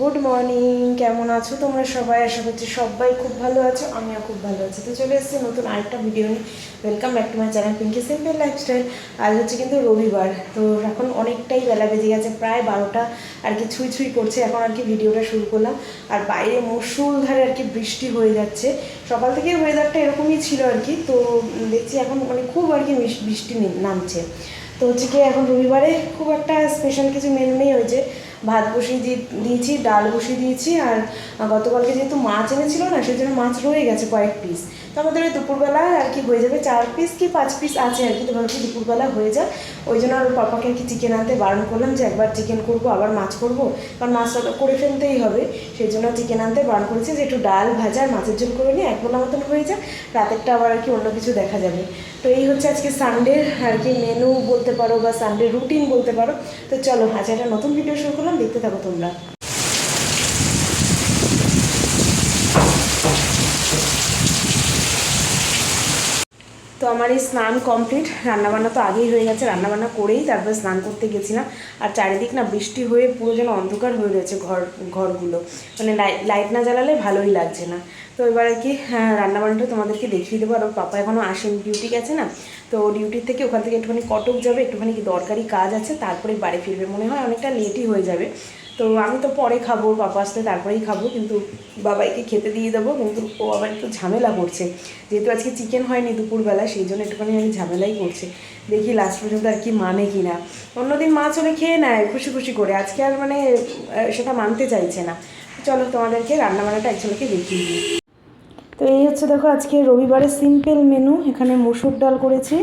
Good morning, কেমন আছো তোমরা সবাই? আশা করছি সবাই খুব ভালো আছো, আমিও খুব ভালো আছি। তো চলে এসেছি নতুন আরেকটা ভিডিও নিয়ে। Welcome back to my channel Pinky simple lifestyle. আজ হচ্ছে কিন্তু রবিবার, তো এখন অনেকটাই বেলা বেজে গেছে, প্রায় 12টা আর কি ছুঁই ছুঁই করছে। এখন আর কি ভিডিওটা শুরু করলাম। আর বাইরে মুষলধারে আর কি বৃষ্টি হয়ে যাচ্ছে। সকাল থেকে ওয়েদারটা এরকমই ছিল আর কি। তো দেখছি এখন মানে খুব আর কি বৃষ্টি নামছে। তো হচ্ছে কি এখন রবিবারে খুব একটা স্পেশাল কিছু মেনু নেই। হয়েছে ভাত বসিয়ে দিয়েছি, ডাল বসিয়ে দিয়েছি। আর গতকালকে যেহেতু মাছ এনেছিল না, সেই জন্য মাছ রয়ে গেছে কয়েক পিস। তো আমাদের ওই দুপুরবেলায় আর কি হয়ে যাবে, 4 পিস কি 5 পিস আছে আর কি। তো ভাবছি দুপুরবেলা হয়ে যায়। ওই জন্য আর পাপাকে আর কি চিকেন আনতে বারণ করলাম যে একবার চিকেন করবো আবার মাছ করবো, কারণ মাছটা তো করে ফেলতেই হবে। সেই জন্য চিকেন আনতে বারণ করেছি যে একটু ডাল ভাজা আর মাছের ঝোল করে নিয়ে এক বেলা মতন হয়ে যায়, রাতেরটা আবার আর কি অন্য কিছু দেখা যাবে। তো এই হচ্ছে আজকে সানডের আর কি মেনু বলতে পারো, বা সানডে রুটিন বলতে পারো। তো চলো আজ একটা নতুন ভিডিও শুরু করলাম, দেখতে থাকো তোমরা। তো আমার এই স্নান কমপ্লিট, রান্নাবান্না তো আগেই হয়ে গেছে। রান্নাবান্না করেই তারপরে স্নান করতে গেছিলাম। আর চারিদিক না বৃষ্টি হয়ে পুরো যেন অন্ধকার হয়ে রয়েছে ঘরগুলো, মানে লাইট না জ্বালালে ভালোই লাগছে না। তো এবার আর কি রান্নাবান্নাটা তোমাদেরকে দেখিয়ে দেবো। আর পাপা এখনও আসেন, ডিউটি গেছে না। তো ডিউটির থেকে ওখান থেকে একটুখানি কটক যাবে, একটুখানি কি দরকারি কাজ আছে, তারপরে বাড়ি ফিরবে। মনে হয় অনেকটা লেটই হয়ে যাবে। তো আমি তো পরে খাবো, পাপা আসলে তারপরেই খাবো, কিন্তু বাবাইকে খেতে দিয়ে দেবো। কিন্তু ও আবার একটু ঝামেলা করছে, যেহেতু আজকে চিকেন হয়নি দুপুরবেলা, সেই জন্য একটুখানি আমি ঝামেলাই করছে। দেখি লাস্ট পর্যন্ত আর কি মানে কি না। অন্যদিন মাছ হলে খেয়ে নেয় খুশি খুশি করে, আজকে আর মানে সেটা মানতে চাইছে না। চলো তোমাদেরকে রান্নাবান্নাটা একচুয়ালি দেখিয়ে দিই। তো এই হচ্ছে দেখো আজকে রবিবারের সিম্পল মেনু। এখানে মসুর ডাল করেছি,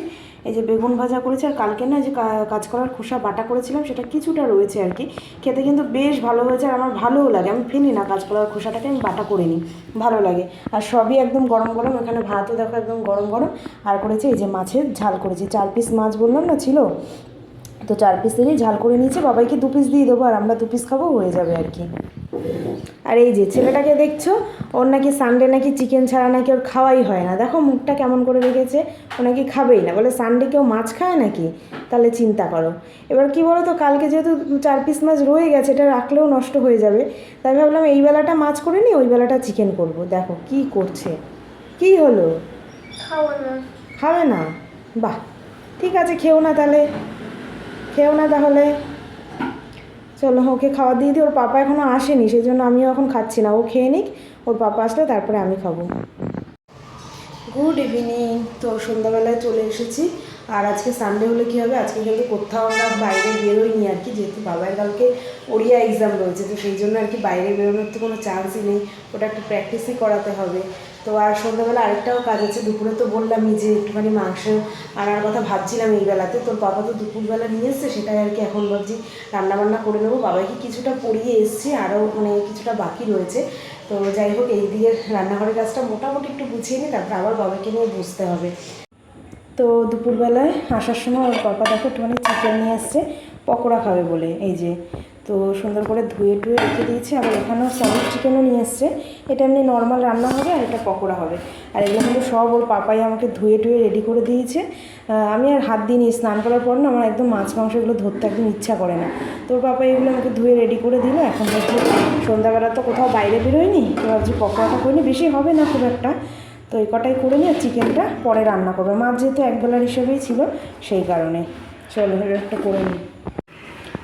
এই যে বেগুন ভাজা করেছি, আর কালকে না যে কাঁচকলার খোসা বাটা করেছিলাম সেটা কিছুটা রয়েছে আর কি। খেতে কিন্তু বেশ ভালো হয়েছে, আর আমার ভালোও লাগে। আমি ফেলি না কাঁচকলার খোসাটাকে, আমি বাটা করে নিই, ভালো লাগে। আর সবই একদম গরম গরম। এখানে ভাতও দেখো একদম গরম গরম। আর করেছি এই যে মাছের ঝাল করেছি, 4 পিস মাছ বললাম না ছিল, তো 4 পিসেরই ঝাল করে নিয়েছি। বাবাইকে 2 পিস দিয়ে দেবো, আর আমরা 2 পিস খাবো, হয়ে যাবে আর কি। আর এই যে ছেলেটাকে দেখছো, ওর নাকি সানডে নাকি চিকেন ছাড়া নাকি ওর খাওয়াই হয় না। দেখো মুখটা কেমন করে রেখেছে, ও নাকি খাবেই না, বলে সানডে কেউ মাছ খায় নাকি? তাহলে চিন্তা করো। এবার কি বলো তো, কালকে যেহেতু 4 পিস মাছ রয়ে গেছে, এটা রাখলেও নষ্ট হয়ে যাবে। তাই ভাবলাম এই বেলাটা মাছ করে নিই, ওই বেলাটা চিকেন করব। দেখো কি করছে। কি হলো? খাবে না? বাহ, ঠিক আছে, খেও না তাহলে, খেও না তাহলে। চলো ওকে খাওয়া দিয়ে দিই। ওর পাপা এখনও আসেনি, সেই জন্য আমিও এখন খাচ্ছি না, ও খেয়ে নিক, ওর পাপা আসলে তারপরে আমি খাবো। Good evening. তো সন্ধ্যাবেলায় চলে এসেছি। আর আজকে সানডে হলে কী হবে, আজকে কিন্তু কোথাও আমরা বাইরে বেরোইনি আর কি, যেহেতু বাবার কালকে ওড়িয়া এক্সাম রয়েছে। তো সেই জন্য আর কি বাইরে বেরোনোর তো কোনো চান্সই নেই, ওটা একটু প্র্যাকটিসই করাতে হবে। তো আর সন্ধ্যাবেলা আরেকটাও কাজ আছে। দুপুরে তো বললামই যে একটুখানি মাংস আনার কথা ভাবছিলাম এই বেলাতে। তোর বাবা তো দুপুরবেলা নিয়ে এসছে, সেটাই আর কি এখন ভাবছি রান্নাবান্না করে নেবো। বাবাকে কিছুটা পড়িয়ে এসছি, আরও মানে কিছুটা বাকি রয়েছে। তো যাই হোক, এই দিকে রান্নাঘরের কাজটা মোটামুটি একটু গুছিয়ে নিই, তারপরে আবার বাবাকে নিয়ে বসতে হবে। তো দুপুরবেলায় আসার সময় ওর পাপা দেখো একটুখানি চিকেন নিয়ে আসছে, পকোড়া খাবে বলে। এই যে তো সুন্দর করে ধুয়ে টুয়ে রেখে দিয়েছি। আবার এখানেও সলিড চিকেনও নিয়ে এসছে। এটা এমনি নর্মাল রান্না হবে, আর এটা পকোড়া হবে। আর এগুলো কিন্তু সব ওর পাপাই আমাকে ধুয়ে টুয়ে রেডি করে দিয়েছে। আমি আর হাত দিইনি, স্নান করার পর না আমার একদম মাছ মাংস এগুলো ধরতে একদম ইচ্ছা করে না। তো ওর পাপা এগুলো আমাকে ধুয়ে রেডি করে দিল। এখন ভাবছি সন্ধ্যাবেলা তো কোথাও বাইরে বেরোয়নি, তো ভাবছি পকোড়াটা করিনি, বেশি হবে না খুব একটা। তো এই কটাই করে নিয়ে চিকেনটা পরে রান্না করবে। মাছ যেহেতু একবেলার হিসেবেই ছিল, সেই কারণে। চলো একটা করে নিই।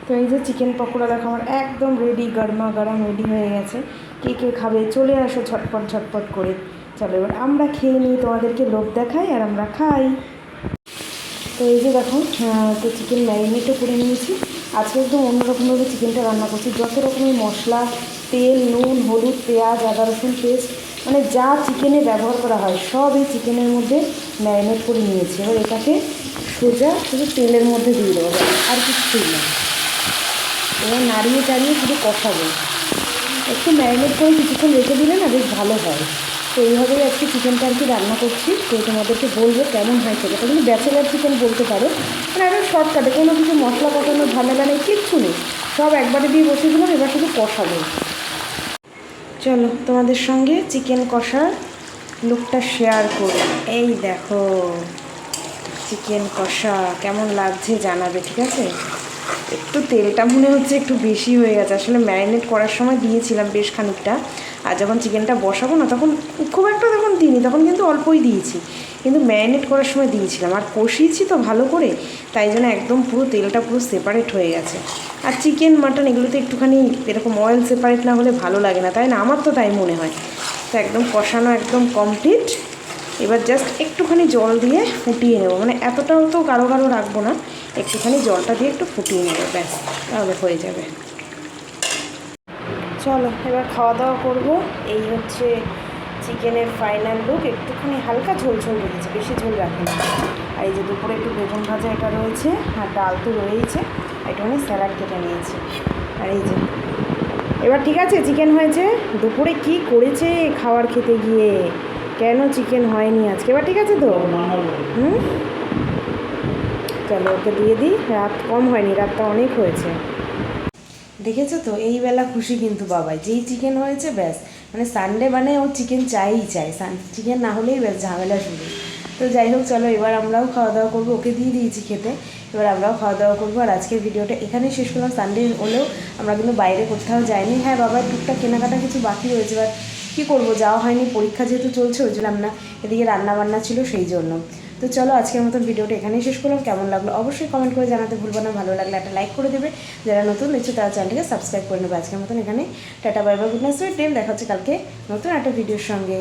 তো এই যে চিকেন পকোড়া দেখো আমার একদম রেডি, গরমা গরম রেডি হয়ে গেছে। কে কে খাবে চলে আসো ঝটপট ঝটপট করে। চলো এবার আমরা খেয়ে নিই, তোমাদেরকে লোভ দেখাই আর আমরা খাই। তো এই যে দেখো, তো চিকেন ম্যারিনেটও করে নিয়েছি। আজকে একদম অন্যরকমভাবে চিকেনটা রান্না করছি। যত রকমের মশলা, তেল, নুন, হলুদ, পেঁয়াজ, আদা রসুন পেস্ট, মানে যা চিকেনে ব্যবহার করা হয় সব এই চিকেনের মধ্যে ম্যারিনেট করে নিয়েছি। এবার এটাকে সোজা শুধু তেলের মধ্যে দিয়ে দেবো, আর কিছুই না। এবার নাড়িয়ে টাড়িয়ে শুধু কষাবো। একটু ম্যারিনেট করে কিছুক্ষণ রেখে দিলে না বেশ ভালো হয়। তো এইভাবেই আজকে চিকেনটা আর কি রান্না করছি। তো তোমাদেরকে বলবো কেমন হয় সেটা। কিন্তু ব্যাচেলার চিকেন বলতে পারো, মানে একদম শর্টকাটে, কোনো কিছু মশলা কষানোর ঝামেলা নেই, কিচ্ছু নেই। সব একবারে দিয়ে বসে দিলাম, এবার শুধু কষাবো। চলো তোমাদের সঙ্গে চিকেন কষার লুকটা শেয়ার করি। এই দেখো চিকেন কষা কেমন লাগছে জানাবে, ঠিক আছে? একটু তেলটা মনে হচ্ছে একটু বেশি হয়ে গেছে, আসলে ম্যারিনেট করার সময় দিয়েছিলাম বেশ খানিকটা, আর যখন চিকেনটা বসাবো না তখন খুব একটা তখন দিইনি, তখন কিন্তু অল্পই দিয়েছি, কিন্তু ম্যারিনেট করার সময় দিয়েছিলাম আর কষিয়েছি তো ভালো করে, তাই জন্য একদম পুরো তেলটা পুরো সেপারেট হয়ে গেছে। আর চিকেন মাটন এগুলোতে একটুখানি এরকম অয়েল সেপারেট না হলে ভালো লাগে না, তাই না? আমার তো তাই মনে হয়। তো একদম কষানো একদম কমপ্লিট। এবার জাস্ট একটুখানি জল দিয়ে ফুটিয়ে নেবো, মানে এতটাও তো গাঢ় গাঢ় রাখবো না, একটুখানি জলটা দিয়ে একটু ফুটিয়ে নেবো, ব্যাস তাহলে হয়ে যাবে। চলো এবার খাওয়া দাওয়া করবো। এই হচ্ছে চিকেনের ফাইনাল লুক, একটুখানি হালকা ঝোল ঝোল রেখেছে, বেশি ঝোল রাখি না। আর এই যে দুপুরে একটু বেগুন ভাজা এটা রয়েছে, আর ডাল তো রয়েছে, একটুখানি স্যালাড কেটে নিয়েছি। আর এই যে এবার ঠিক আছে, চিকেন হয়েছে। দুপুরে কি করেছে খাওয়ার খেতে গিয়ে, কেন চিকেন হয়নি আজকে? এবার ঠিক আছে তো? হুম, চলো ওকে দিয়ে দিই। রাত কম হয়নি, রাতটা অনেক হয়েছে। দেখেছো তো, এই বেলা খুশি কিন্তু বাবাই, যেই চিকেন হয়েছে ব্যাস, মানে সানডে মানে ও চিকেন চাইই চাই, চিকেন না হলেই ব্যাস ঝামেলা শুরু। তো যাই হোক চলো এবার আমরাও খাওয়া দাওয়া করবো, ওকে দিয়ে দিয়েছি খেতে, এবার আমরাও খাওয়া দাওয়া করবো। আর আজকের ভিডিওটা এখানেই শেষ করলাম। সানডে হলেও আমরা কিন্তু বাইরে কোথাও যাইনি। হ্যাঁ বাবার টুকটাক কেনাকাটা কিছু বাকি রয়েছে, এবার কী করবো, যাওয়া হয়নি, পরীক্ষা যেহেতু চলছে ওই জন্য না, এদিকে রান্নাবান্না ছিল সেই জন্য। তো চলো আজকের মতন ভিডিওটা এখানেই শেষ করলাম। কেমন লাগলো অবশ্যই কমেন্ট করে জানাতে ভুলবো না, ভালো লাগলে একটা লাইক করে দেবে, যারা নতুন দেখছো তারা চ্যানেলটিকে সাবস্ক্রাইব করে নেবে। আজকের মতন এখানে tata bye bye, good night, sweet dream. দেখা হচ্ছে কালকে নতুন একটা ভিডিওর সঙ্গে।